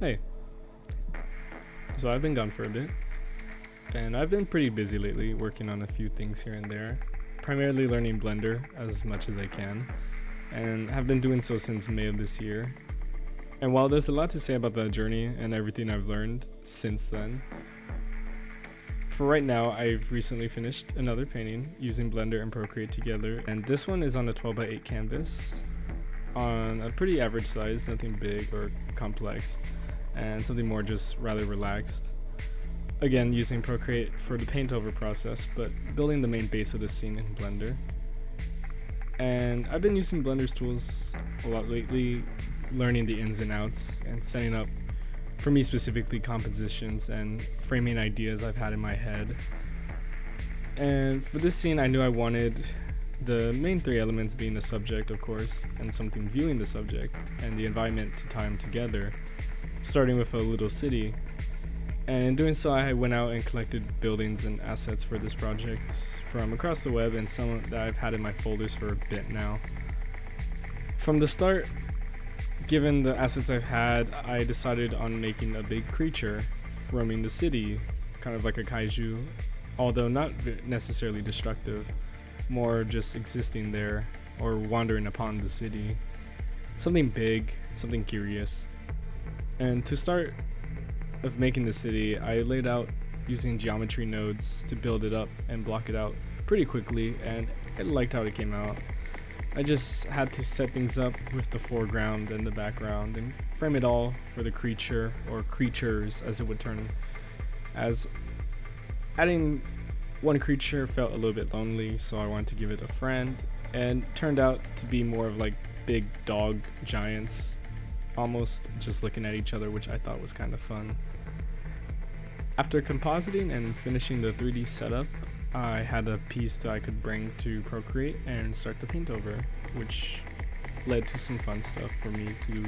Hey, so I've been gone for a bit, and I've been pretty busy lately working on a few things here and there, primarily learning Blender as much as I can, and have been doing so since May of this year. And while there's a lot to say about that journey and everything I've learned since then, for right now I've recently finished another painting using Blender and Procreate together, and this one is on a 12x8 canvas on a pretty average size, nothing big or complex, and something more just rather relaxed. Again, using Procreate for the paint over process, but building the main base of the scene in Blender. And I've been using Blender's tools a lot lately, learning the ins and outs and setting up, for me specifically, compositions and framing ideas I've had in my head. And for this scene I knew I wanted the main three elements being the subject, of course, and something viewing the subject, and the environment to tie them together, starting with a little city. And in doing so, I went out and collected buildings and assets for this project from across the web, and some that I've had in my folders for a bit now. From the start, given the assets I've had, I decided on making a big creature roaming the city, kind of like a kaiju, although not necessarily destructive, more just existing there or wandering upon the city. Something big, something curious. And to start of making the city, I laid out using geometry nodes to build it up and block it out pretty quickly, and I liked how it came out. I just had to set things up with the foreground and the background and frame it all for the creature, or creatures as it would turn, as adding one creature felt a little bit lonely, so I wanted to give it a friend, and turned out to be more of like big dog giants, almost just looking at each other, which I thought was kind of fun. After compositing and finishing the 3D setup, I had a piece that I could bring to Procreate and start to paint over, which led to some fun stuff for me to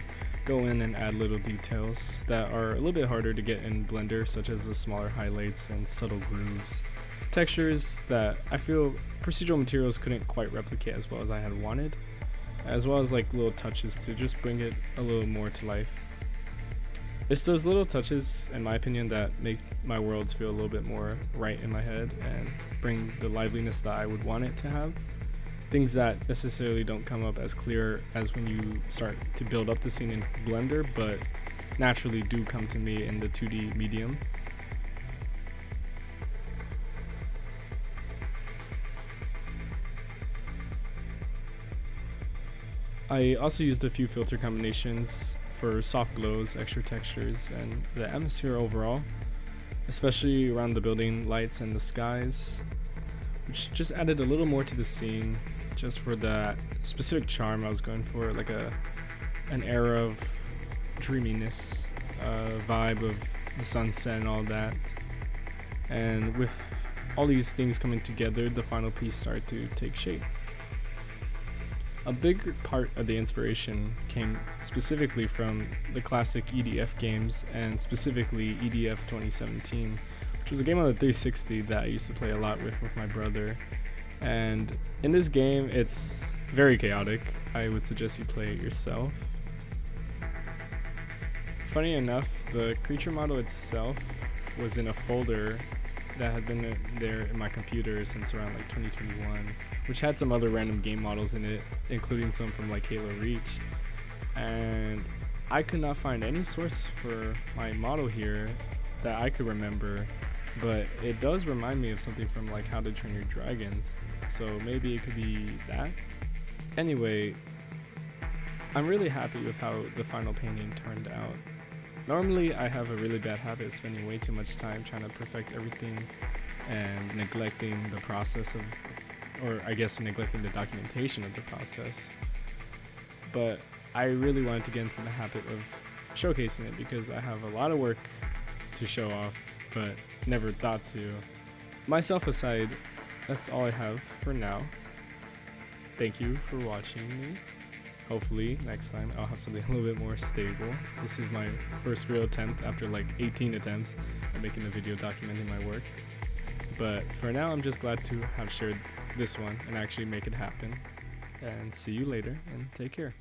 go in and add little details that are a little bit harder to get in Blender, such as the smaller highlights and subtle grooves. Textures that I feel procedural materials couldn't quite replicate as well as I had wanted, as well as like little touches to just bring it a little more to life. It's those little touches, in my opinion, that make my worlds feel a little bit more right in my head and bring the liveliness that I would want it to have. Things that necessarily don't come up as clear as when you start to build up the scene in Blender, but naturally do come to me in the 2D medium. I also used a few filter combinations for soft glows, extra textures, and the atmosphere overall, especially around the building lights and the skies, which just added a little more to the scene, just for that specific charm I was going for, like an era of dreaminess, vibe of the sunset and all that. And with all these things coming together, the final piece started to take shape. A big part of the inspiration came specifically from the classic EDF games, and specifically EDF 2017, which was a game on the 360 that I used to play a lot with my brother. And in this game, it's very chaotic. I would suggest you play it yourself. Funny enough, the creature model itself was in a folder that had been there in my computer since around like 2021, which had some other random game models in it, including some from like Halo Reach. And I could not find any source for my model here that I could remember, but it does remind me of something from like How to Train Your Dragons, so maybe it could be that. Anyway, I'm really happy with how the final painting turned out. Normally, I have a really bad habit of spending way too much time trying to perfect everything and neglecting the process of, or I guess neglecting the documentation of the process. But I really wanted to get into the habit of showcasing it because I have a lot of work to show off, but never thought to. Myself aside, that's all I have for now. Thank you for watching me. Hopefully next time I'll have something a little bit more stable. This is my first real attempt after like 18 attempts at making a video documenting my work. But for now, I'm just glad to have shared this one and actually make it happen. And see you later, and take care.